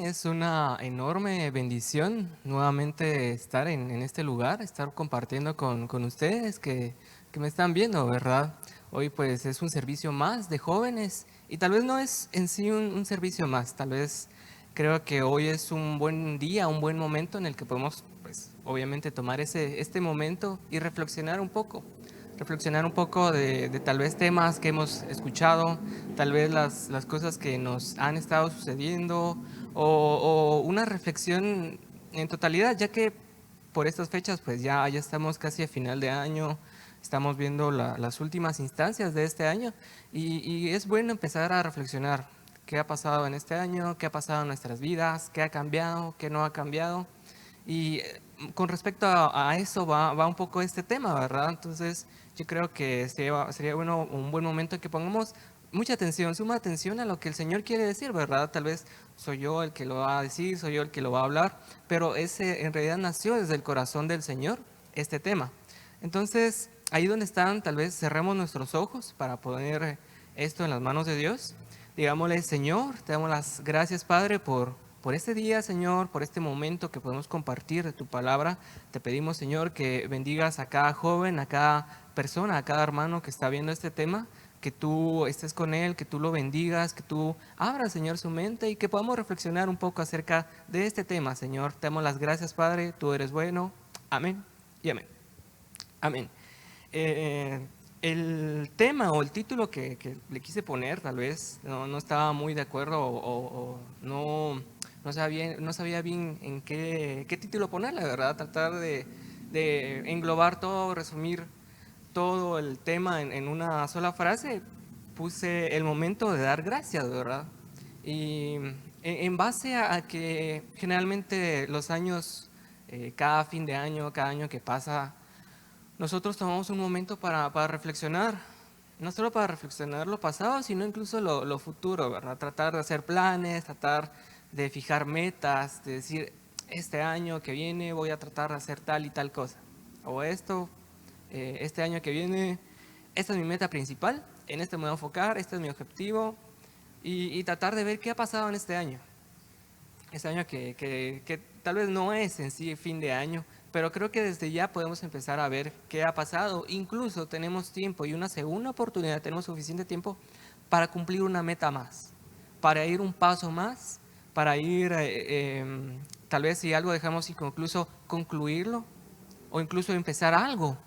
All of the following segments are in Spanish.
Es una enorme bendición nuevamente estar en este lugar, estar compartiendo con ustedes que me están viendo, ¿verdad? Hoy pues es un servicio más de jóvenes y tal vez no es en sí un servicio más, tal vez creo que hoy es un buen día, un buen momento en el que podemos pues obviamente tomar este momento y reflexionar un poco de tal vez temas que hemos escuchado, tal vez las cosas que nos han estado sucediendo o una reflexión en totalidad, ya que por estas fechas pues ya estamos casi a final de año, estamos viendo las últimas instancias de este año y es bueno empezar a reflexionar qué ha pasado en este año, qué ha pasado en nuestras vidas, qué ha cambiado, qué no ha cambiado. Y con respecto a eso va un poco este tema, ¿verdad? Entonces yo creo que sería bueno un buen momento en que pongamos mucha atención, suma atención a lo que el Señor quiere decir, ¿verdad? Tal vez soy yo el que lo va a decir, soy yo el que lo va a hablar, pero ese en realidad nació desde el corazón del Señor, este tema. Entonces, ahí donde están, tal vez cerremos nuestros ojos para poner esto en las manos de Dios. Digámosle, Señor, te damos las gracias, Padre, por este día, Señor, por este momento que podemos compartir de tu palabra. Te pedimos, Señor, que bendigas a cada joven, a cada persona, a cada hermano que está viendo este tema, que tú estés con él, que tú lo bendigas, que tú abras, Señor, su mente y que podamos reflexionar un poco acerca de este tema, Señor. Te damos las gracias, Padre, tú eres bueno. Amén y amén. Amén. Eh, el tema o el título que le quise poner, tal vez no estaba muy de acuerdo o no sabía bien en qué título ponerle, ¿verdad? Tratar de englobar todo, resumir todo el tema en una sola frase. Puse el momento de dar gracias, ¿verdad? Y en base a que generalmente los años, cada fin de año, cada año que pasa, nosotros tomamos un momento para reflexionar, no solo para reflexionar lo pasado, sino incluso lo futuro, ¿verdad? Tratar de hacer planes, tratar de fijar metas, de decir, este año que viene voy a tratar de hacer tal y tal cosa. O esto, este año que viene, esta es mi meta principal, en este me voy a enfocar, este es mi objetivo, y tratar de ver qué ha pasado en este año que tal vez no es en sí fin de año, pero creo que desde ya podemos empezar a ver qué ha pasado. Incluso tenemos tiempo y una segunda oportunidad, tenemos suficiente tiempo para cumplir una meta más, para ir un paso más, para ir, tal vez si algo dejamos inconcluso, concluirlo o incluso empezar algo.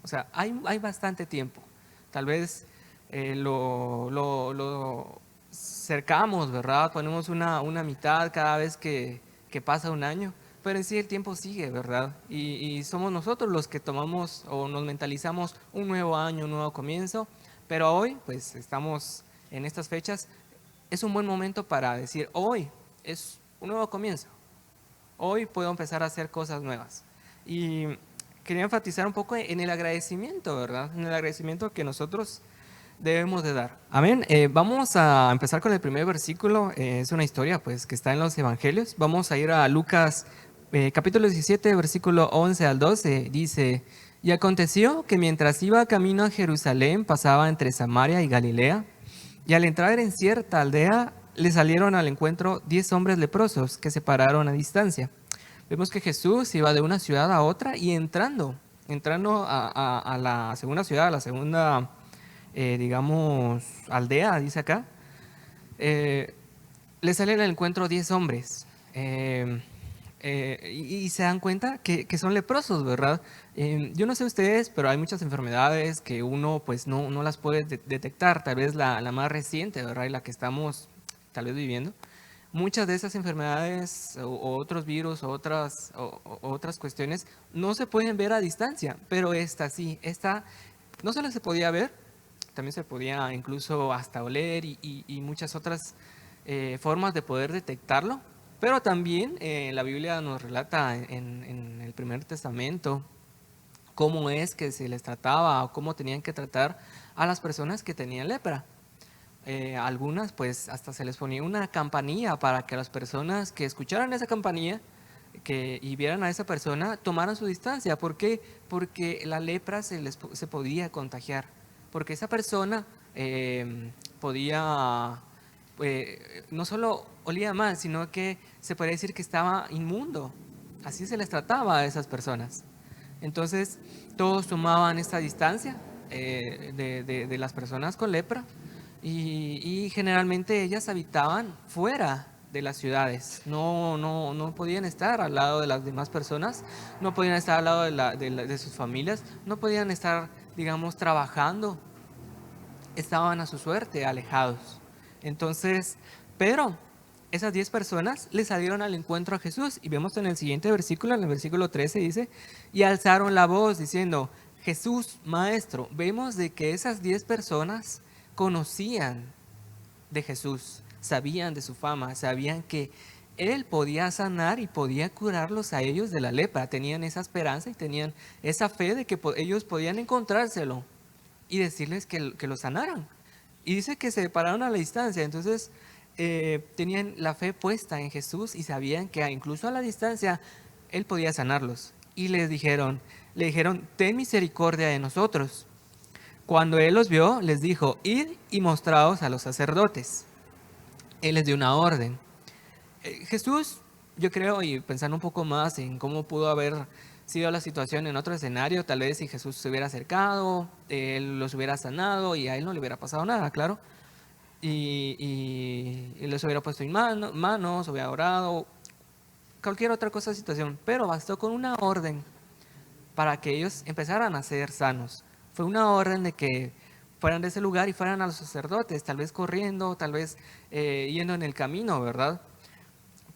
O sea, hay bastante tiempo. Tal vez lo cercamos, ¿verdad? Ponemos una mitad cada vez que pasa un año, pero en sí el tiempo sigue, ¿verdad? Y somos nosotros los que tomamos o nos mentalizamos un nuevo año, un nuevo comienzo, pero hoy, pues estamos en estas fechas, es un buen momento para decir, hoy es un nuevo comienzo, hoy puedo empezar a hacer cosas nuevas. Y quería enfatizar un poco en el agradecimiento, ¿verdad? En el agradecimiento que nosotros debemos de dar. Amén. Vamos a empezar con el primer versículo. Es una historia pues que está en los evangelios. Vamos a ir a Lucas capítulo 17, versículo 11 al 12. Dice, y aconteció que mientras iba camino a Jerusalén, pasaba entre Samaria y Galilea, y al entrar en cierta aldea, le salieron al encuentro 10 hombres leprosos que se pararon a distancia. Vemos que Jesús iba de una ciudad a otra y entrando a la segunda ciudad, a la segunda, digamos, aldea, dice acá, eh, le salen al encuentro 10 hombres. Y se dan cuenta que son leprosos, ¿verdad? Yo no sé ustedes, pero hay muchas enfermedades que uno pues no las puede detectar, tal vez la más reciente, ¿verdad? Y la que estamos tal vez viviendo. Muchas de esas enfermedades o otros virus o otras cuestiones no se pueden ver a distancia, pero esta sí, esta no solo se podía ver, también se podía incluso hasta oler y muchas otras formas de poder detectarlo, pero también la Biblia nos relata en el Primer Testamento cómo es que se les trataba o cómo tenían que tratar a las personas que tenían lepra. Algunas pues hasta se les ponía una campanilla para que las personas que escucharan esa campanilla y vieran a esa persona tomaran su distancia. ¿Por qué? Porque la lepra se podía contagiar, porque esa persona podía no solo olía mal, sino que se podría decir que estaba inmundo. Así se les trataba a esas personas. Entonces, todos tomaban esta distancia de las personas con lepra y generalmente ellas habitaban fuera de las ciudades. No podían estar al lado de las demás personas, no podían estar al lado de sus familias, no podían estar, digamos, trabajando, estaban a su suerte alejados. Entonces, pero esas 10 personas le salieron al encuentro a Jesús y vemos en el siguiente versículo, en el versículo 13 dice, y alzaron la voz diciendo, Jesús, Maestro. Vemos de que esas 10 personas conocían de Jesús, sabían de su fama, sabían que Él podía sanar y podía curarlos a ellos de la lepra, tenían esa esperanza y tenían esa fe de que ellos podían encontrárselo y decirles que lo sanaran. Y dice que se pararon a la distancia, entonces tenían la fe puesta en Jesús y sabían que incluso a la distancia Él podía sanarlos. Y le dijeron, ten misericordia de nosotros. Cuando Él los vio, les dijo, id y mostraos a los sacerdotes. Él les dio una orden. Jesús, yo creo, y pensando un poco más en cómo pudo haber sido la situación en otro escenario, tal vez si Jesús se hubiera acercado, Él los hubiera sanado y a Él no le hubiera pasado nada, claro. Y les hubiera puesto en manos, hubiera orado, cualquier otra cosa, situación. Pero bastó con una orden para que ellos empezaran a ser sanos. Fue una orden de que fueran de ese lugar y fueran a los sacerdotes, tal vez corriendo, tal vez yendo en el camino, ¿verdad?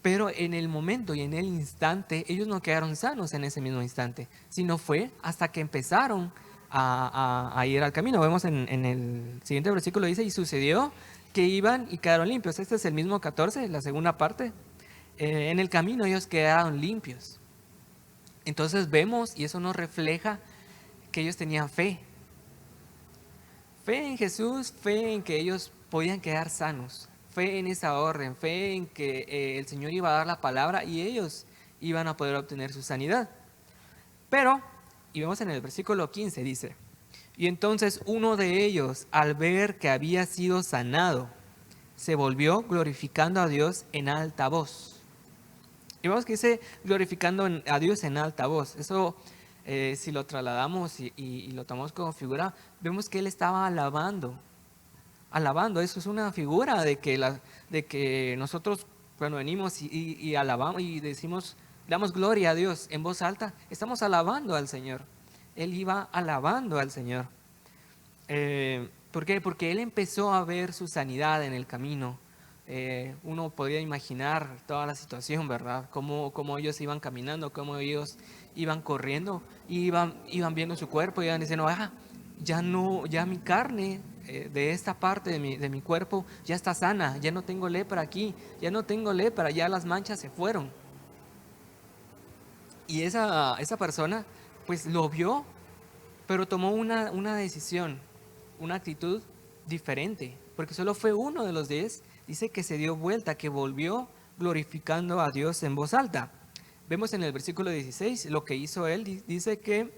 Pero en el momento y en el instante, ellos no quedaron sanos en ese mismo instante, sino fue hasta que empezaron a ir al camino. Vemos en el siguiente versículo, dice, y sucedió que iban y quedaron limpios. Este es el mismo 14, la segunda parte. En el camino ellos quedaron limpios. Entonces vemos, y eso nos refleja que ellos tenían fe. Fe en Jesús, fe en que ellos podían quedar sanos. Fe en esa orden, fe en que el Señor iba a dar la palabra y ellos iban a poder obtener su sanidad. Pero, y vemos en el versículo 15, dice, y entonces uno de ellos, al ver que había sido sanado, se volvió glorificando a Dios en alta voz. Y vemos que dice glorificando a Dios en alta voz. Eso, si lo trasladamos y lo tomamos como figura, vemos que él estaba alabando. Alabando, eso es una figura de que nosotros cuando venimos y alabamos y decimos, damos gloria a Dios en voz alta, estamos alabando al Señor. Él iba alabando al Señor. ¿Por qué? Porque él empezó a ver su sanidad en el camino. Uno podría imaginar toda la situación, ¿verdad? Cómo ellos iban caminando, cómo ellos iban corriendo, iban viendo su cuerpo, iban diciendo, ya mi carne de esta parte de mi cuerpo ya está sana, ya no tengo lepra aquí, ya no tengo lepra, ya las manchas se fueron. Y esa persona pues lo vio, pero tomó una decisión, una actitud diferente, porque solo fue uno de los 10, dice que se dio vuelta, que volvió glorificando a Dios en voz alta. Vemos en el versículo 16 lo que hizo él, dice que,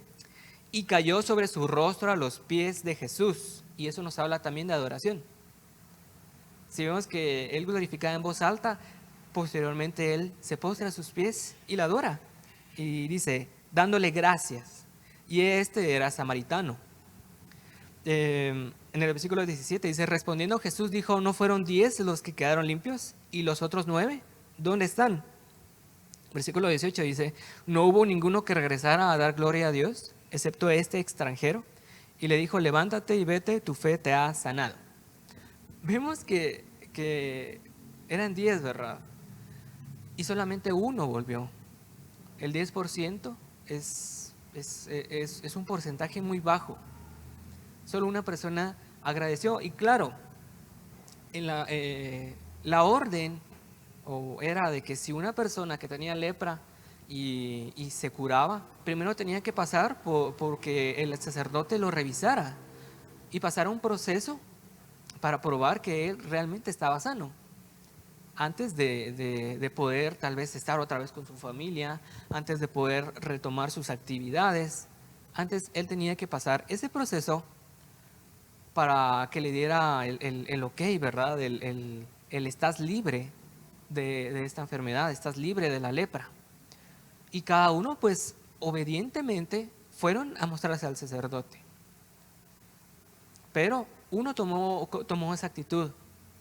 y cayó sobre su rostro a los pies de Jesús, y eso nos habla también de adoración. Si vemos que él glorificaba en voz alta, posteriormente él se postra a sus pies y la adora, y dice, dándole gracias, y este era samaritano. En el versículo 17 dice, respondiendo Jesús dijo, ¿no fueron 10 los que quedaron limpios? ¿Y los otros 9? ¿Dónde están? Versículo 18 dice, ¿no hubo ninguno que regresara a dar gloria a Dios, excepto este extranjero? Y le dijo, levántate y vete, tu fe te ha sanado. Vemos que eran 10, ¿verdad? Y solamente uno volvió. El 10% es un porcentaje muy bajo. Solo una persona agradeció. Y claro, en la orden era de que si una persona que tenía lepra y se curaba, primero tenía que pasar porque el sacerdote lo revisara y pasara un proceso para probar que él realmente estaba sano. Antes de poder tal vez estar otra vez con su familia, antes de poder retomar sus actividades, antes él tenía que pasar ese proceso para que le diera el ok, ¿verdad? el estás libre de esta enfermedad, estás libre de la lepra. Y cada uno pues obedientemente fueron a mostrarse al sacerdote. Pero uno tomó esa actitud,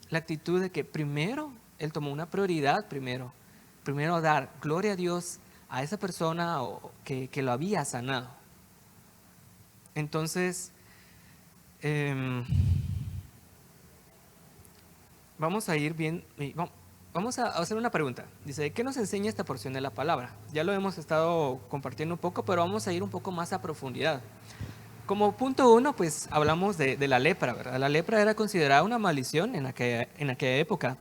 la actitud de que primero, él tomó una prioridad primero dar gloria a Dios a esa persona que lo había sanado. Entonces, vamos a ir bien, vamos a hacer una pregunta. Dice, ¿qué nos enseña esta porción de la palabra? Ya lo hemos estado compartiendo un poco, pero vamos a ir un poco más a profundidad. Como punto uno, pues hablamos de la lepra, ¿verdad? La lepra era considerada una maldición en aquella época.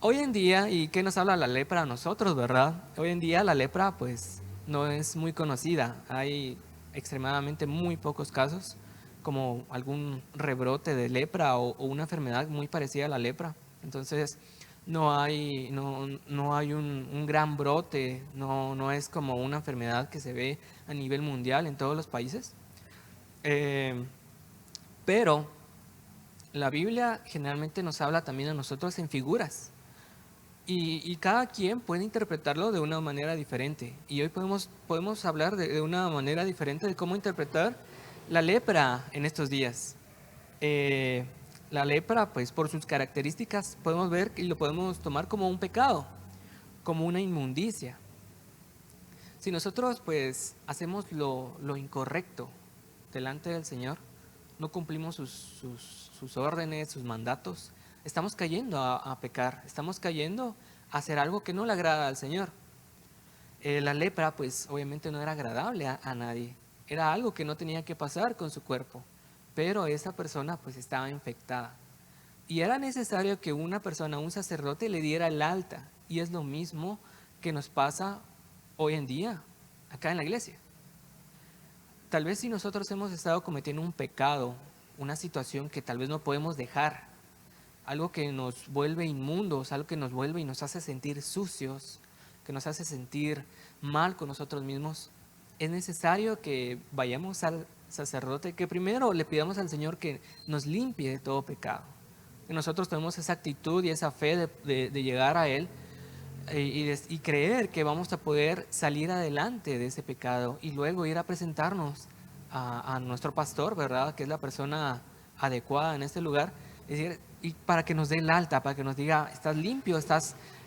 Hoy en día, ¿y qué nos habla la lepra a nosotros, verdad? Hoy en día la lepra, pues, no es muy conocida. Hay extremadamente muy pocos casos, como algún rebrote de lepra o una enfermedad muy parecida a la lepra. Entonces, no hay un gran brote, no es como una enfermedad que se ve a nivel mundial en todos los países. Pero la Biblia generalmente nos habla también a nosotros en figuras. Y cada quien puede interpretarlo de una manera diferente. Y hoy podemos hablar de una manera diferente de cómo interpretar la lepra en estos días. La lepra, pues por sus características, podemos ver y lo podemos tomar como un pecado, como una inmundicia. Si nosotros pues hacemos lo incorrecto delante del Señor, no cumplimos sus órdenes, sus mandatos, estamos cayendo a pecar, estamos cayendo a hacer algo que no le agrada al Señor. La lepra pues obviamente no era agradable a nadie, era algo que no tenía que pasar con su cuerpo, pero esa persona pues estaba infectada. Y era necesario que una persona, un sacerdote, le diera el alta. Y es lo mismo que nos pasa hoy en día, acá en la iglesia. Tal vez si nosotros hemos estado cometiendo un pecado, una situación que tal vez no podemos dejar, algo que nos vuelve inmundos, algo que nos vuelve y nos hace sentir sucios, que nos hace sentir mal con nosotros mismos, es necesario que vayamos al sacerdote, que primero le pidamos al Señor que nos limpie de todo pecado. Que nosotros tenemos esa actitud y esa fe de llegar a Él y creer que vamos a poder salir adelante de ese pecado y luego ir a presentarnos a nuestro pastor, ¿verdad? Que es la persona adecuada en este lugar. Es decir, y para que nos dé el alta, para que nos diga, estás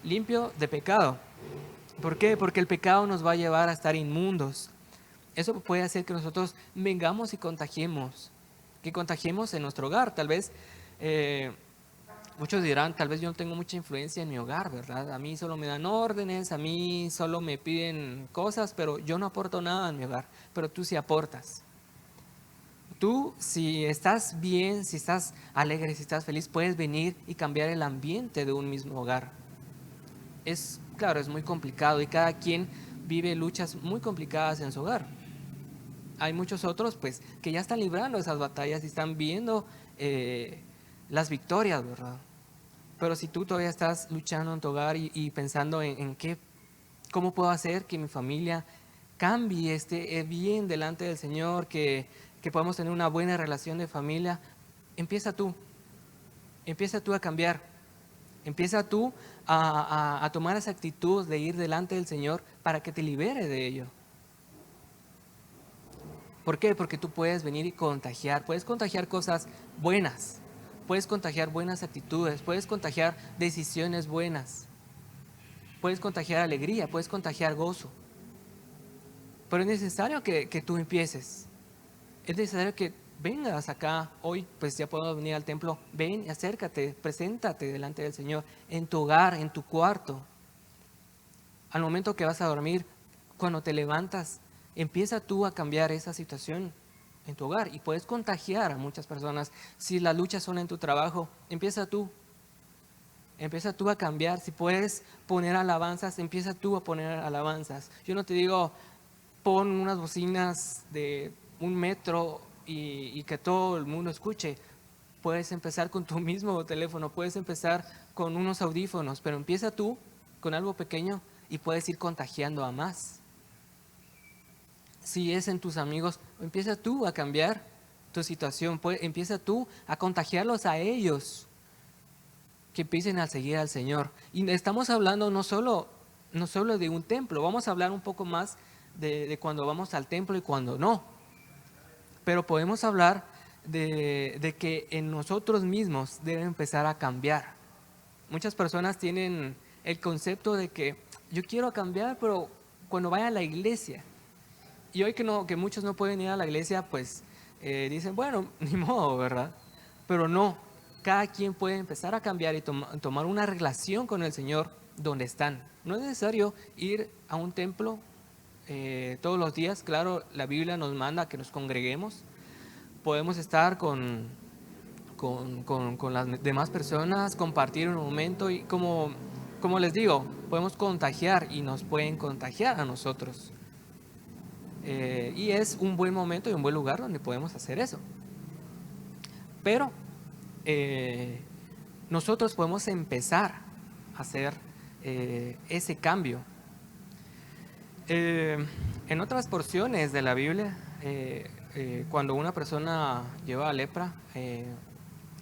limpio de pecado. ¿Por qué? Porque el pecado nos va a llevar a estar inmundos. Eso puede hacer que nosotros vengamos y contagiemos, que contagiemos en nuestro hogar. Tal vez muchos dirán, tal vez yo no tengo mucha influencia en mi hogar, ¿verdad? A mí solo me dan órdenes, a mí solo me piden cosas, pero yo no aporto nada en mi hogar, pero tú sí aportas. Tú, si estás bien, si estás alegre, si estás feliz, puedes venir y cambiar el ambiente de un mismo hogar. Claro, es muy complicado y cada quien vive luchas muy complicadas en su hogar. Hay muchos otros, pues, que ya están librando esas batallas y están viendo las victorias, ¿verdad? Pero si tú todavía estás luchando en tu hogar y pensando en cómo puedo hacer que mi familia cambie, esté bien delante del Señor, que podamos tener una buena relación de familia, empieza tú a cambiar, empieza tú a tomar esa actitud de ir delante del Señor para que te libere de ello. ¿Por qué? Porque tú puedes venir y puedes contagiar cosas buenas, puedes contagiar buenas actitudes, puedes contagiar decisiones buenas, puedes contagiar alegría, puedes contagiar gozo. Pero es necesario que tú empieces, es necesario que vengas acá, hoy pues ya podemos venir al templo, ven, acércate, preséntate delante del Señor, en tu hogar, en tu cuarto, al momento que vas a dormir, cuando te levantas, empieza tú a cambiar esa situación en tu hogar y puedes contagiar a muchas personas. Si las luchas son en tu trabajo, empieza tú a cambiar. Si puedes poner alabanzas, empieza tú a poner alabanzas. Yo no te digo, pon unas bocinas de 1 metro y que todo el mundo escuche. Puedes empezar con tu mismo teléfono, puedes empezar con unos audífonos, pero empieza tú con algo pequeño y puedes ir contagiando a más. Si es en tus amigos, empieza tú a cambiar tu situación, empieza tú a contagiarlos a ellos. que empiecen a seguir al Señor. Y estamos hablando no solo de un templo, vamos a hablar un poco más de cuando vamos al templo y cuando no. Pero podemos hablar de que en nosotros mismos debe empezar a cambiar. Muchas personas tienen el concepto de que yo quiero cambiar, pero cuando vaya a la iglesia. Y hoy que, no, que muchos no pueden ir a la iglesia, pues dicen, bueno, ni modo, ¿verdad? Pero no, cada quien puede empezar a cambiar y tomar una relación con el Señor donde están. No es necesario ir a un templo todos los días. Claro, la Biblia nos manda que nos congreguemos. Podemos estar con las demás personas, compartir un momento y como les digo, podemos contagiar y nos pueden contagiar a nosotros. Y es un buen momento y un buen lugar donde podemos hacer eso. Pero nosotros podemos empezar a hacer ese cambio. En otras porciones de la Biblia, cuando una persona lleva lepra,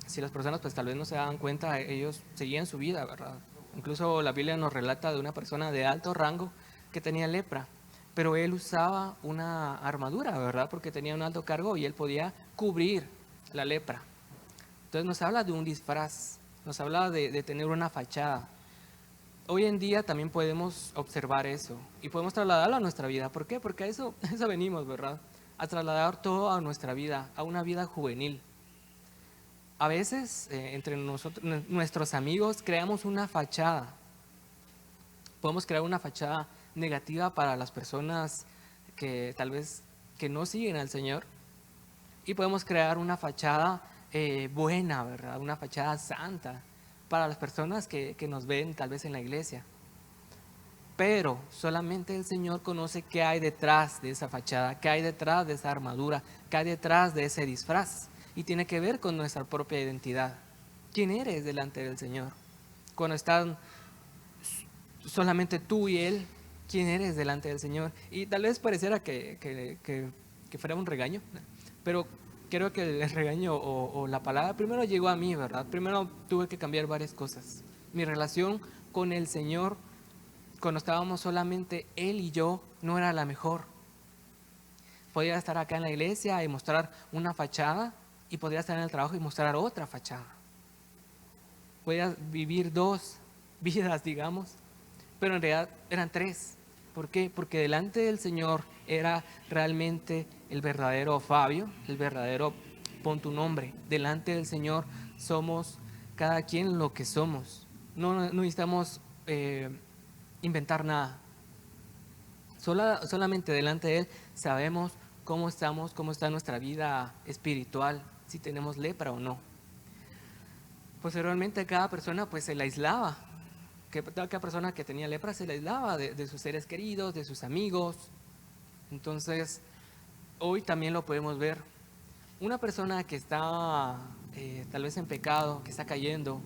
si las personas pues tal vez no se daban cuenta, ellos seguían su vida, ¿verdad? Incluso la Biblia nos relata de una persona de alto rango que tenía lepra, pero él usaba una armadura, ¿verdad? Porque tenía un alto cargo y él podía cubrir la lepra. Entonces nos habla de un disfraz, nos habla de tener una fachada. Hoy en día también podemos observar eso y podemos trasladarlo a nuestra vida. ¿Por qué? Porque a eso venimos, ¿verdad? A trasladar todo a nuestra vida, a una vida juvenil. A veces entre nosotros, nuestros amigos creamos una fachada. Podemos crear una fachada negativa para las personas que tal vez que no siguen al Señor y podemos crear una fachada buena, ¿verdad? Una fachada santa para las personas que nos ven tal vez en la iglesia. Pero solamente el Señor conoce qué hay detrás de esa fachada, qué hay detrás de esa armadura, qué hay detrás de ese disfraz. Y tiene que ver con nuestra propia identidad. ¿Quién eres delante del Señor? Cuando están solamente tú y Él, ¿quién eres delante del Señor? Y tal vez pareciera que fuera un regaño, pero creo que el regaño o la palabra primero llegó a mí, ¿verdad? Primero tuve que cambiar varias cosas. Mi relación con el Señor, cuando estábamos solamente Él y yo, no era la mejor. Podía estar acá en la iglesia y mostrar una fachada y podría estar en el trabajo y mostrar otra fachada. Podía vivir dos vidas, digamos, pero en realidad eran tres. ¿Por qué? Porque delante del Señor era realmente el verdadero Fabio, el verdadero pon tu nombre. Delante del Señor somos cada quien lo que somos. No necesitamos inventar nada. Solamente delante de Él sabemos cómo estamos, cómo está nuestra vida espiritual, si tenemos lepra o no. Posteriormente cada persona pues se la aislaba. Cada persona que tenía lepra se la aislaba de sus seres queridos, de sus amigos. Entonces, hoy también lo podemos ver. Una persona que está tal vez en pecado, que está cayendo,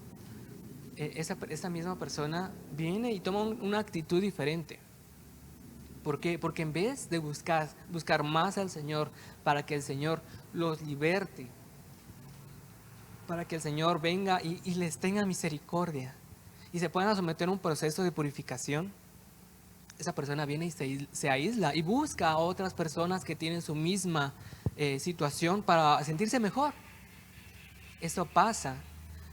esa misma persona viene y toma una actitud diferente. ¿Por qué? Porque en vez de buscar más al Señor para que el Señor los liberte, para que el Señor venga y les tenga misericordia y se puedan someter a un proceso de purificación, esa persona viene y se aísla y busca a otras personas que tienen su misma situación para sentirse mejor. Eso pasa.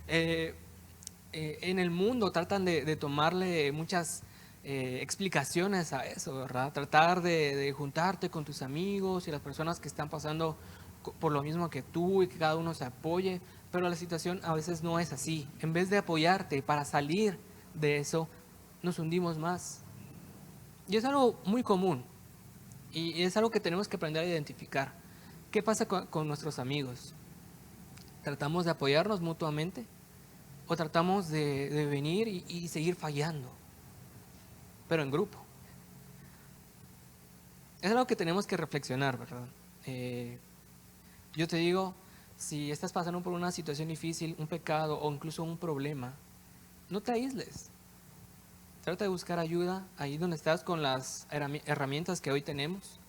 En el mundo tratan de tomarle muchas explicaciones a eso, ¿verdad? Tratar de juntarte con tus amigos y las personas que están pasando por lo mismo que tú y que cada uno se apoye, pero la situación a veces no es así. En vez de apoyarte para salir de eso, nos hundimos más. Y es algo muy común y es algo que tenemos que aprender a identificar. ¿Qué pasa con nuestros amigos? ¿Tratamos de apoyarnos mutuamente o tratamos de venir y seguir fallando, pero en grupo? Es algo que tenemos que reflexionar, ¿verdad? Yo te digo, si estás pasando por una situación difícil, un pecado o incluso un problema, no te aísles. Trata de buscar ayuda ahí donde estás con las herramientas que hoy tenemos.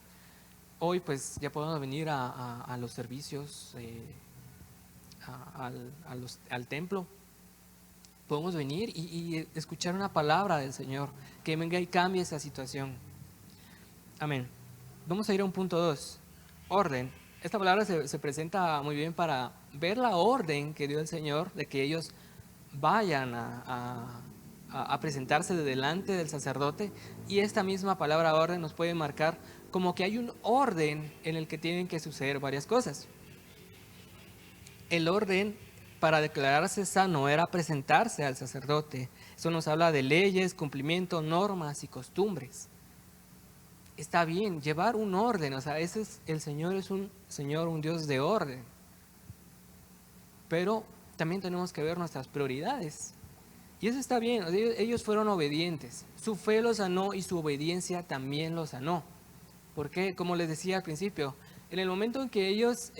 Hoy pues ya podemos venir a los servicios, al templo. podemos venir y escuchar una palabra del Señor que venga y cambie esa situación. Amén. Vamos a ir a un punto 2. Orden. Esta palabra se presenta muy bien para ver la orden que dio el Señor de que ellos vayan a presentarse de delante del sacerdote, y esta misma palabra orden nos puede marcar como que hay un orden en el que tienen que suceder varias cosas. El orden para declararse sano era presentarse al sacerdote. Eso nos habla de leyes, cumplimiento, normas y costumbres. Está bien llevar un orden, o sea, el Señor es un Señor, un Dios de orden. Pero también tenemos que ver nuestras prioridades. Y eso está bien, ellos fueron obedientes. Su fe los sanó y su obediencia también los sanó. Porque, como les decía al principio, en el momento en que ellos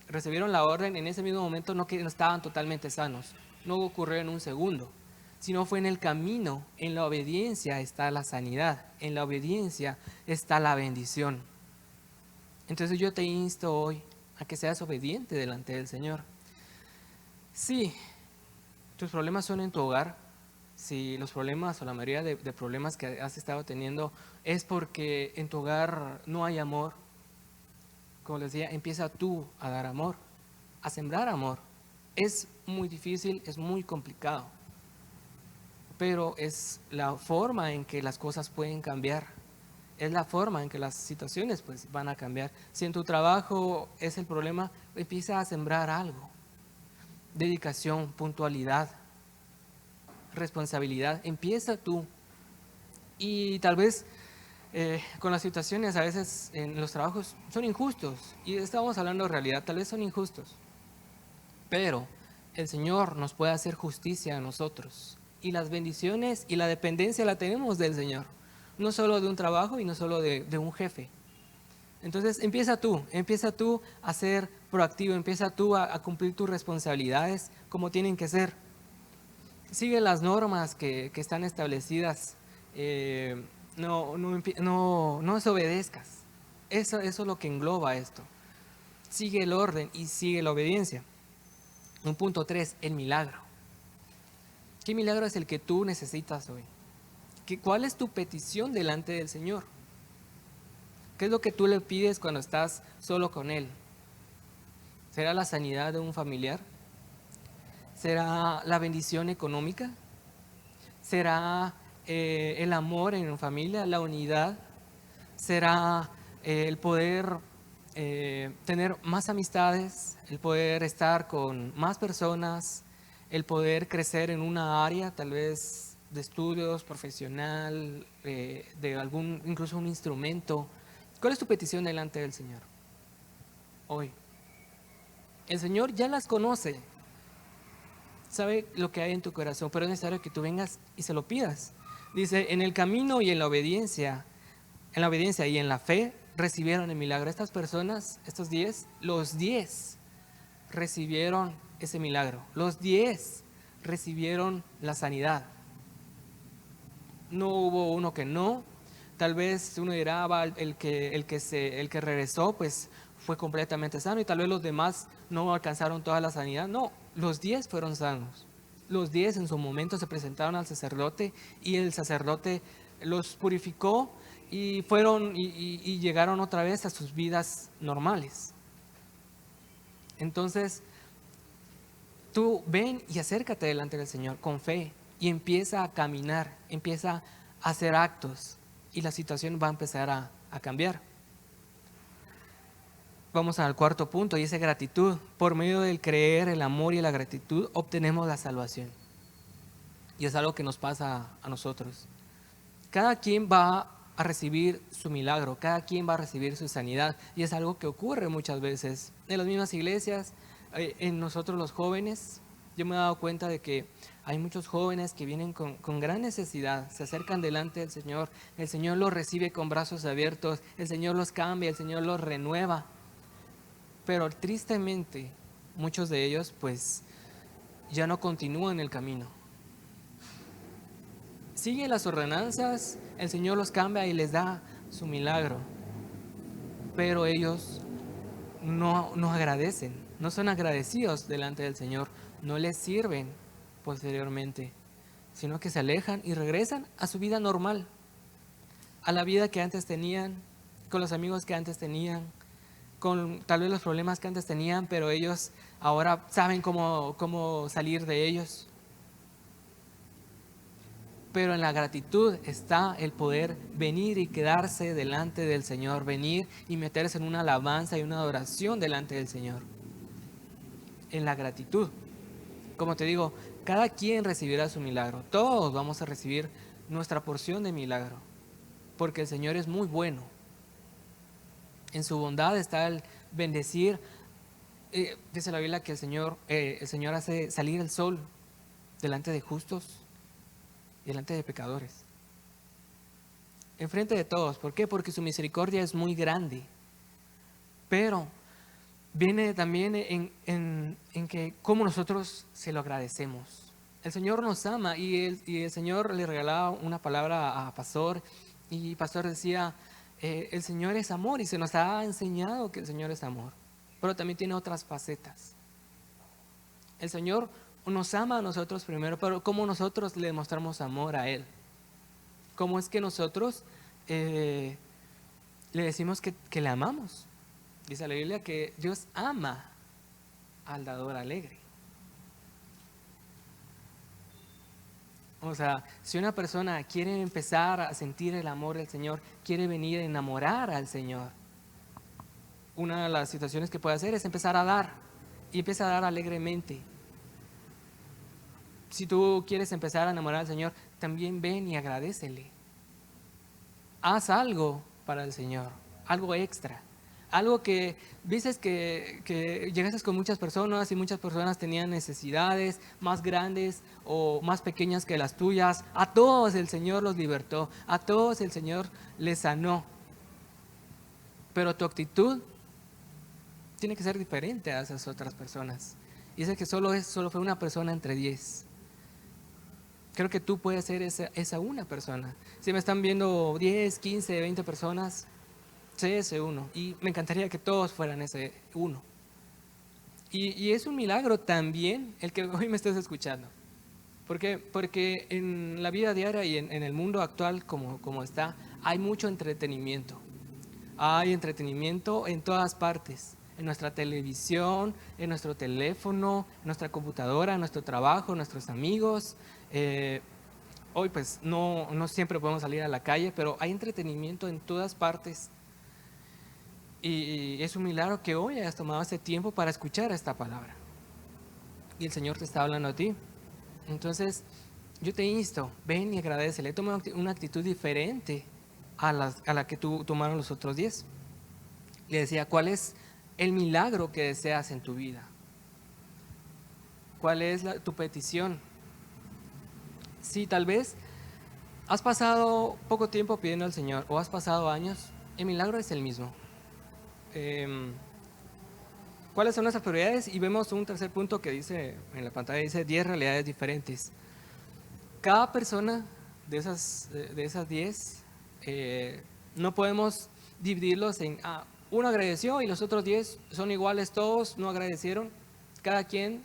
recibieron la orden, en ese mismo momento no estaban totalmente sanos. No ocurrió en un segundo, sino fue en el camino. En la obediencia está la sanidad, en la obediencia está la bendición. Entonces yo te insto hoy a que seas obediente delante del Señor. Sí, tus problemas son en tu hogar, si los problemas o la mayoría de problemas que has estado teniendo es porque en tu hogar no hay amor, como les decía, empieza tú a dar amor, a sembrar amor. Es muy difícil, es muy complicado, pero es la forma en que las cosas pueden cambiar, es la forma en que las situaciones pues van a cambiar. Si en tu trabajo es el problema, empieza a sembrar algo, dedicación, puntualidad, responsabilidad, empieza tú. Y tal vez con las situaciones a veces en los trabajos son injustos, y estamos hablando de realidad, tal vez son injustos, pero el Señor nos puede hacer justicia a nosotros, y las bendiciones y la dependencia la tenemos del Señor, no solo de un trabajo y no solo de un jefe. Entonces empieza tú a ser proactivo, empieza tú a cumplir tus responsabilidades como tienen que ser. Sigue las normas que están establecidas, no desobedezcas. Eso es lo que engloba esto. Sigue el orden y sigue la obediencia. Un punto 3, el milagro. ¿Qué milagro es el que tú necesitas hoy? ¿Cuál es tu petición delante del Señor? ¿Qué es lo que tú le pides cuando estás solo con Él? ¿Será la sanidad de un familiar? ¿Será la bendición económica? ¿Será el amor en familia, la unidad? ¿Será el poder tener más amistades, el poder estar con más personas, el poder crecer en una área tal vez de estudios, profesional, de algún, incluso un instrumento? ¿Cuál es tu petición delante del Señor hoy? El Señor ya las conoce, sabe lo que hay en tu corazón, pero es necesario que tú vengas y se lo pidas. Dice, en el camino y en la obediencia y en la fe recibieron el milagro. Estas personas, estos 10, los 10 recibieron ese milagro. Los 10 recibieron la sanidad. No hubo uno que no. Tal vez uno dirá, el que regresó, pues fue completamente sano, y tal vez los demás no alcanzaron toda la sanidad. No, los 10 fueron sanos. Los 10 en su momento se presentaron al sacerdote, y el sacerdote los purificó y fueron y llegaron otra vez a sus vidas normales. Entonces, tú ven y acércate delante del Señor con fe y empieza a caminar, empieza a hacer actos, y la situación va a empezar a cambiar. Vamos al cuarto punto, y es gratitud. Por medio del creer, el amor y la gratitud obtenemos la salvación. Y es algo que nos pasa a nosotros. Cada quien va a recibir su milagro, cada quien va a recibir su sanidad, y es algo que ocurre muchas veces en las mismas iglesias, en nosotros los jóvenes. Yo me he dado cuenta de que hay muchos jóvenes que vienen con gran necesidad, se acercan delante del Señor, el Señor los recibe con brazos abiertos, el Señor los cambia, el Señor los renueva, pero tristemente muchos de ellos pues ya no continúan el camino. Siguen las ordenanzas, el Señor los cambia y les da su milagro, pero ellos no agradecen, no son agradecidos delante del Señor, no les sirven, posteriormente, sino que se alejan y regresan a su vida normal, a la vida que antes tenían, con los amigos que antes tenían, con tal vez los problemas que antes tenían, pero ellos ahora saben cómo salir de ellos. Pero en la gratitud está el poder venir y quedarse delante del Señor, venir y meterse en una alabanza y una adoración delante del Señor. En la gratitud. Como te digo, cada quien recibirá su milagro. Todos vamos a recibir nuestra porción de milagro, porque el Señor es muy bueno. En su bondad está el bendecir. Dice la Biblia que el Señor hace salir el sol delante de justos y delante de pecadores. Enfrente de todos. ¿Por qué? Porque su misericordia es muy grande. Pero viene también en que cómo nosotros se lo agradecemos. El Señor nos ama y el Señor le regalaba una palabra a Pastor y Pastor decía, el Señor es amor y se nos ha enseñado que el Señor es amor, pero también tiene otras facetas. El Señor nos ama a nosotros primero, pero ¿cómo nosotros le mostramos amor a Él? ¿Cómo es que nosotros le decimos que le amamos? Dice la Biblia que Dios ama al dador alegre. O sea, si una persona quiere empezar a sentir el amor del Señor, quiere venir a enamorar al Señor, una de las situaciones que puede hacer es empezar a dar, y empieza a dar alegremente. Si tú quieres empezar a enamorar al Señor, también ven y agradécele. Haz algo para el Señor, algo extra. Algo que dices que llegaste con muchas personas y muchas personas tenían necesidades más grandes o más pequeñas que las tuyas. A todos el Señor los libertó, a todos el Señor les sanó. Pero tu actitud tiene que ser diferente a esas otras personas. Y dice que solo fue una persona entre 10. Creo que tú puedes ser esa una persona. Si me están viendo 10, 15, 20 personas, sé ese uno. Y me encantaría que todos fueran ese uno. Y es un milagro también el que hoy me estés escuchando. ¿Por qué? Porque en la vida diaria y en el mundo actual como está, hay mucho entretenimiento. Hay entretenimiento en todas partes. En nuestra televisión, en nuestro teléfono, en nuestra computadora, en nuestro trabajo, en nuestros amigos. Hoy pues no siempre podemos salir a la calle, pero hay entretenimiento en todas partes. Y es un milagro que hoy hayas tomado este tiempo para escuchar esta palabra. Y el Señor te está hablando a ti. Entonces, yo te insto, ven y agradécele. Toma una actitud diferente a la que tú tomaron los otros 10. Le decía, ¿cuál es el milagro que deseas en tu vida? ¿Cuál es tu petición? Si tal vez has pasado poco tiempo pidiendo al Señor o has pasado años, el milagro es el mismo. ¿Cuáles son nuestras prioridades? Y vemos un tercer punto que dice en la pantalla, dice 10 realidades diferentes. Cada persona de esas 10, no podemos dividirlos en, uno agradeció y los otros 10 son iguales, todos no agradecieron. Cada quien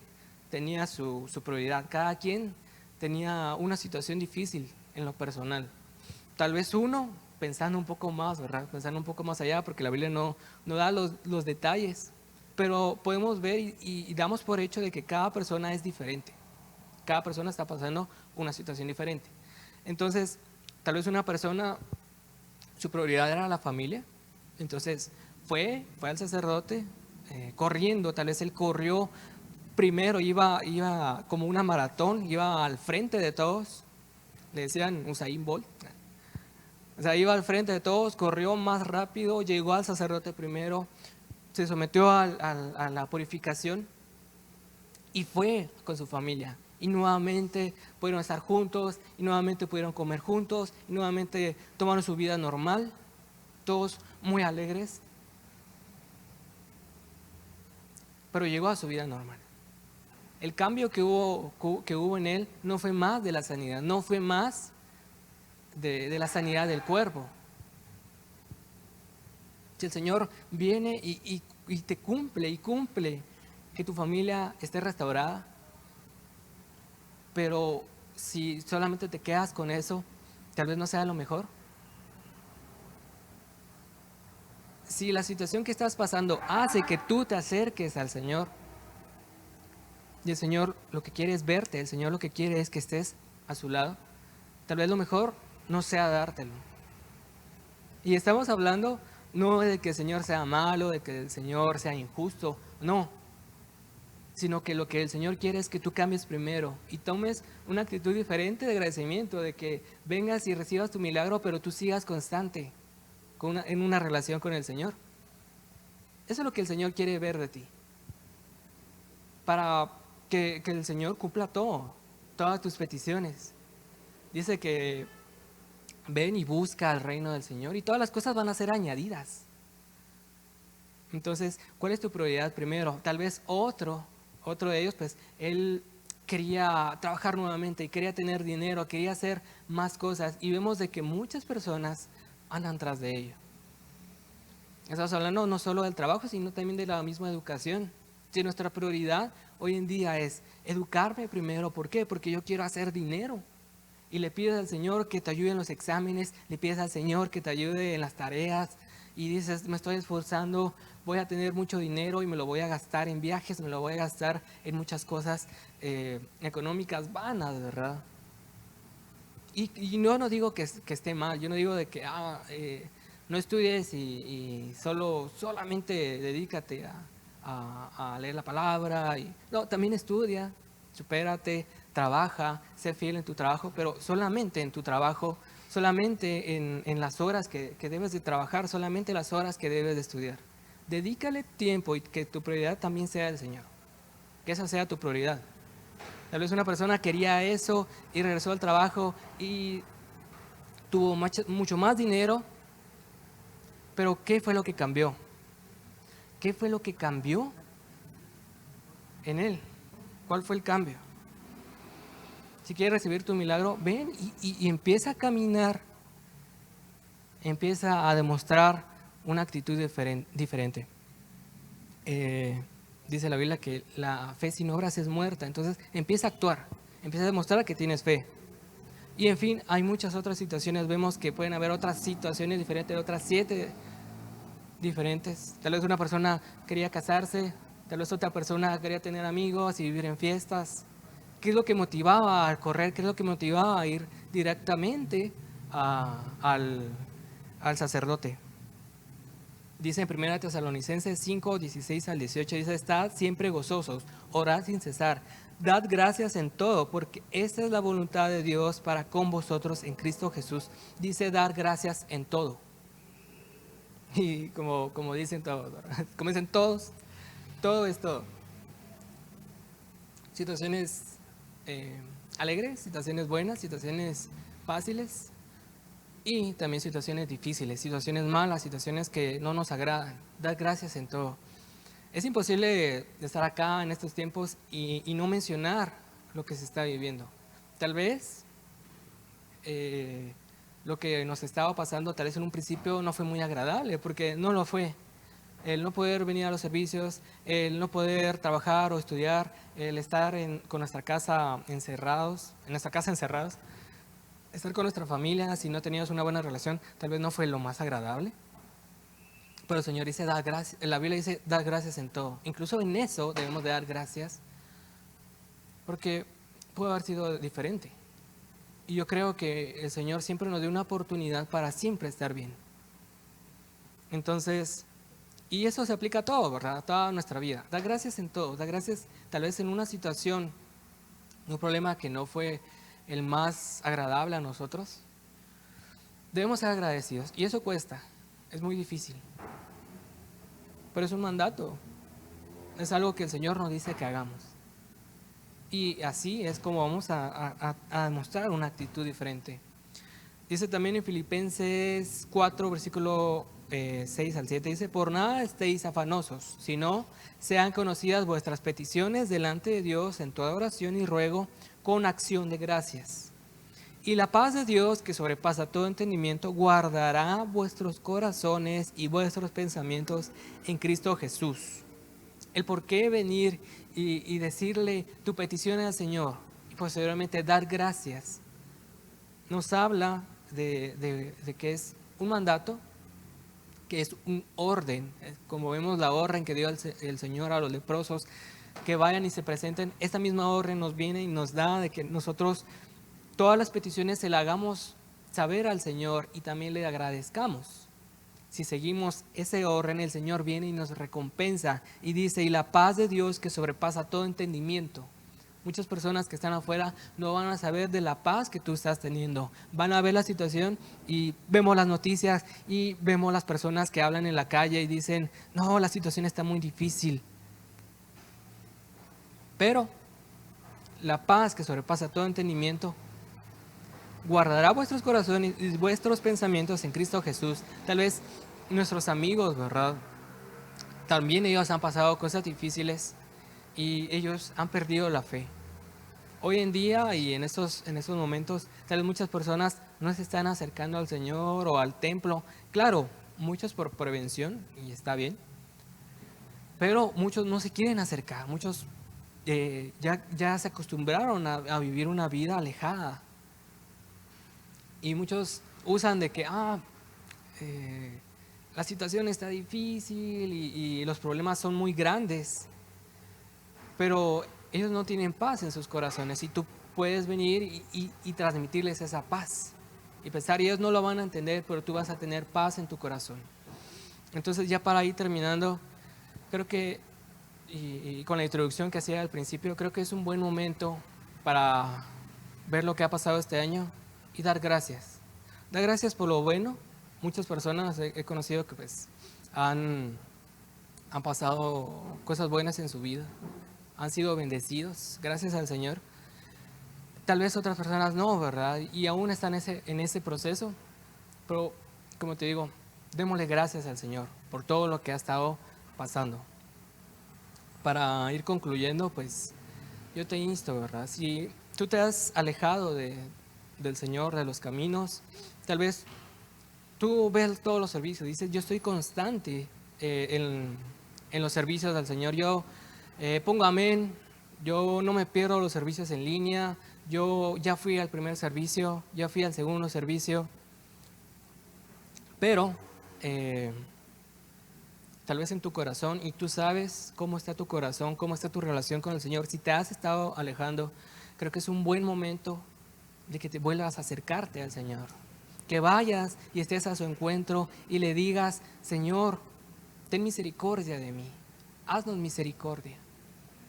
tenía su prioridad, cada quien tenía una situación difícil en lo personal. Tal vez uno pensando un poco más, ¿verdad? Pensando un poco más allá, porque la Biblia no da los detalles, pero podemos ver y damos por hecho de que cada persona es diferente. Cada persona está pasando una situación diferente. Entonces, tal vez una persona, su prioridad era la familia, entonces fue al sacerdote corriendo, tal vez él corrió primero, iba como una maratón, iba al frente de todos, le decían Usain Bolt. O sea, iba al frente de todos, corrió más rápido, llegó al sacerdote primero, se sometió a la purificación y fue con su familia. Y nuevamente pudieron estar juntos, y nuevamente pudieron comer juntos, y nuevamente tomaron su vida normal, todos muy alegres. Pero llegó a su vida normal. El cambio que hubo en él no fue más de la sanidad, no fue más de la sanidad del cuerpo. Si el Señor viene y te cumple que tu familia esté restaurada, pero si solamente te quedas con eso, tal vez no sea lo mejor. Si la situación que estás pasando hace que tú te acerques al Señor, y el Señor lo que quiere es verte, el Señor lo que quiere es que estés a su lado, tal vez lo mejor no sea dártelo. Y estamos hablando no de que el Señor sea malo, de que el Señor sea injusto, no, sino que lo que el Señor quiere es que tú cambies primero y tomes una actitud diferente de agradecimiento, de que vengas y recibas tu milagro, pero tú sigas constante en una relación con el Señor. Eso es lo que el Señor quiere ver de ti, para que el Señor cumpla todas tus peticiones. Dice que ven y busca el reino del Señor y todas las cosas van a ser añadidas. Entonces, ¿cuál es tu prioridad primero? Tal vez otro de ellos, pues él quería trabajar nuevamente y quería tener dinero, quería hacer más cosas, y vemos de que muchas personas andan tras de ello. Estamos hablando no solo del trabajo, sino también de la misma educación. Si nuestra prioridad hoy en día es educarme primero, ¿por qué? Porque yo quiero hacer dinero. Y le pides al Señor que te ayude en los exámenes, le pides al Señor que te ayude en las tareas, y dices, me estoy esforzando, voy a tener mucho dinero y me lo voy a gastar en viajes, me lo voy a gastar en muchas cosas económicas vanas, ¿verdad? Y no digo que esté mal, yo no digo de que no estudies y solamente dedícate a leer la palabra. No, también estudia, supérate, trabaja, sé fiel en tu trabajo, pero solamente en tu trabajo, solamente en las horas que debes de trabajar, solamente las horas que debes de estudiar. Dedícale tiempo y que tu prioridad también sea el Señor, que esa sea tu prioridad. Tal vez una persona quería eso y regresó al trabajo y tuvo mucho más dinero, pero ¿qué fue lo que cambió? ¿Qué fue lo que cambió en él? ¿Cuál fue el cambio? Si quieres recibir tu milagro, ven y empieza a caminar, empieza a demostrar una actitud diferente. Dice la Biblia que la fe sin obras es muerta, entonces empieza a actuar, empieza a demostrar que tienes fe. Y en fin, hay muchas otras situaciones, vemos que pueden haber otras situaciones diferentes, otras 7 diferentes. Tal vez una persona quería casarse, tal vez otra persona quería tener amigos y vivir en fiestas. ¿Qué es lo que motivaba a correr? ¿Qué es lo que motivaba a ir directamente al sacerdote? Dice en 1 Tesalonicenses 5, 16 al 18, dice, estad siempre gozosos, orad sin cesar, dad gracias en todo, porque esta es la voluntad de Dios para con vosotros en Cristo Jesús. Dice dar gracias en todo. Y como dicen todos, ¿verdad? Como dicen todos, todo es todo. Situaciones alegres, situaciones buenas, situaciones fáciles y también situaciones difíciles, situaciones malas, situaciones que no nos agradan. Dar gracias en todo. Es imposible estar acá en estos tiempos y no mencionar lo que se está viviendo. Tal vez lo que nos estaba pasando, tal vez en un principio no fue muy agradable, porque no lo fue. El no poder venir a los servicios, el no poder trabajar o estudiar, el estar con nuestra casa encerrados, estar con nuestra familia, si no teníamos una buena relación, tal vez no fue lo más agradable. Pero el Señor dice, da gracias, la Biblia dice, da gracias en todo. Incluso en eso debemos de dar gracias, porque puede haber sido diferente. Y yo creo que el Señor siempre nos dio una oportunidad para siempre estar bien. Entonces, y eso se aplica a todo, ¿verdad? A toda nuestra vida. Da gracias en todo, da gracias tal vez en una situación, un problema que no fue el más agradable a nosotros. Debemos ser agradecidos y eso cuesta, es muy difícil. Pero es un mandato, es algo que el Señor nos dice que hagamos. Y así es como vamos a demostrar una actitud diferente. Dice también en Filipenses 4, versículo 6 al 7, dice, por nada estéis afanosos, sino sean conocidas vuestras peticiones delante de Dios en toda oración y ruego con acción de gracias. Y la paz de Dios, que sobrepasa todo entendimiento, guardará vuestros corazones y vuestros pensamientos en Cristo Jesús. El por qué venir y decirle tu petición al Señor y posteriormente dar gracias. Nos habla de que es un mandato, que es un orden, como vemos la orden que dio el Señor a los leprosos, que vayan y se presenten. Esta misma orden nos viene y nos da de que nosotros todas las peticiones se las hagamos saber al Señor y también le agradezcamos. Si seguimos ese orden, el Señor viene y nos recompensa y dice, y la paz de Dios que sobrepasa todo entendimiento. Muchas personas que están afuera no van a saber de la paz que tú estás teniendo. Van a ver la situación y vemos las noticias y vemos las personas que hablan en la calle y dicen, no, la situación está muy difícil. Pero la paz que sobrepasa todo entendimiento guardará vuestros corazones y vuestros pensamientos en Cristo Jesús. Tal vez nuestros amigos, ¿verdad? También ellos han pasado cosas difíciles y ellos han perdido la fe. Hoy en día y en estos momentos, tal vez muchas personas no se están acercando al Señor o al templo. Claro, muchos por prevención, y está bien, pero muchos no se quieren acercar. Muchos ya se acostumbraron a vivir una vida alejada. Y muchos usan de que, la situación está difícil y los problemas son muy grandes, pero ellos no tienen paz en sus corazones y tú puedes venir y transmitirles esa paz y pensar, y ellos no lo van a entender, pero tú vas a tener paz en tu corazón. Entonces, ya para ir terminando, creo que, y con la introducción que hacía al principio, creo que es un buen momento para ver lo que ha pasado este año y dar gracias. Dar gracias por lo bueno. Muchas personas he conocido que pues han pasado cosas buenas en su vida, han sido bendecidos, gracias al Señor. Tal vez otras personas no, ¿verdad? Y aún están en ese proceso, pero como te digo, démosle gracias al Señor por todo lo que ha estado pasando. Para ir concluyendo, pues yo te insto, ¿verdad? Si tú te has alejado del Señor, de los caminos, tal vez tú ves todos los servicios, dices, yo estoy constante en los servicios del Señor, yo pongo amén, yo no me pierdo los servicios en línea, yo ya fui al primer servicio, ya fui al segundo servicio, pero tal vez en tu corazón, y tú sabes cómo está tu corazón, cómo está tu relación con el Señor, si te has estado alejando, creo que es un buen momento de que te vuelvas a acercarte al Señor. Que vayas y estés a su encuentro y le digas, Señor, ten misericordia de mí, haznos misericordia.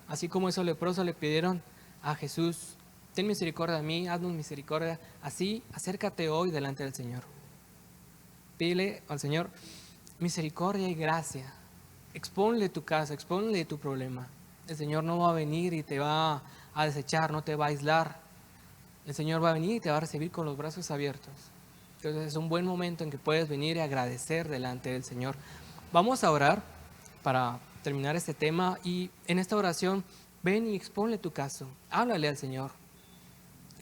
Así como esos leprosos le pidieron a Jesús, ten misericordia de mí, haznos misericordia. Así, acércate hoy delante del Señor. Pídele al Señor misericordia y gracia. Exponle tu caso, exponle tu problema. El Señor no va a venir y te va a desechar, no te va a aislar. El Señor va a venir y te va a recibir con los brazos abiertos. Entonces es un buen momento en que puedes venir y agradecer delante del Señor. Vamos a orar para terminar este tema y en esta oración ven y exponle tu caso. Háblale al Señor.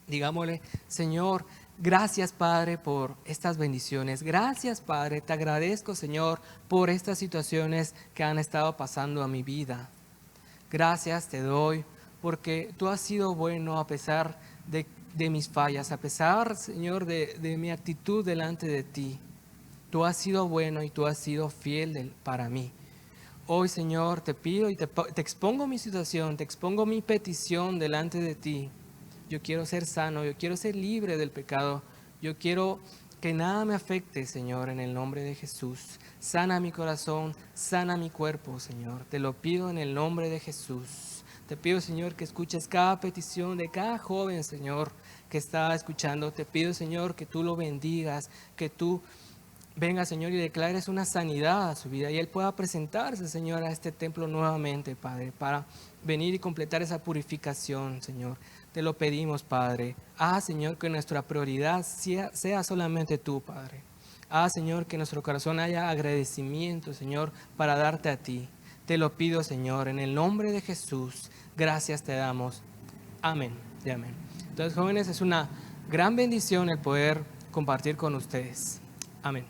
Digámosle, Señor, gracias Padre por estas bendiciones. Gracias Padre, te agradezco Señor por estas situaciones que han estado pasando a mi vida. Gracias te doy porque tú has sido bueno a pesar de mis fallas, a pesar, Señor, de mi actitud delante de ti. Tú has sido bueno y tú has sido fiel para mí. Hoy, Señor, te pido y te expongo mi situación, te expongo mi petición delante de ti. Yo quiero ser sano, yo quiero ser libre del pecado. Yo quiero que nada me afecte, Señor, en el nombre de Jesús. Sana mi corazón, sana mi cuerpo, Señor. Te lo pido en el nombre de Jesús. Te pido, Señor, que escuches cada petición de cada joven, Señor, que está escuchando. Te pido, Señor, que tú lo bendigas, que tú vengas, Señor, y declares una sanidad a su vida y él pueda presentarse, Señor, a este templo nuevamente, Padre, para venir y completar esa purificación, Señor. Te lo pedimos, Padre. Señor, que nuestra prioridad sea solamente tú, Padre. Señor, que en nuestro corazón haya agradecimiento, Señor, para darte a ti. Te lo pido, Señor, en el nombre de Jesús. Gracias te damos. Amén y amén. Entonces, jóvenes, es una gran bendición el poder compartir con ustedes. Amén.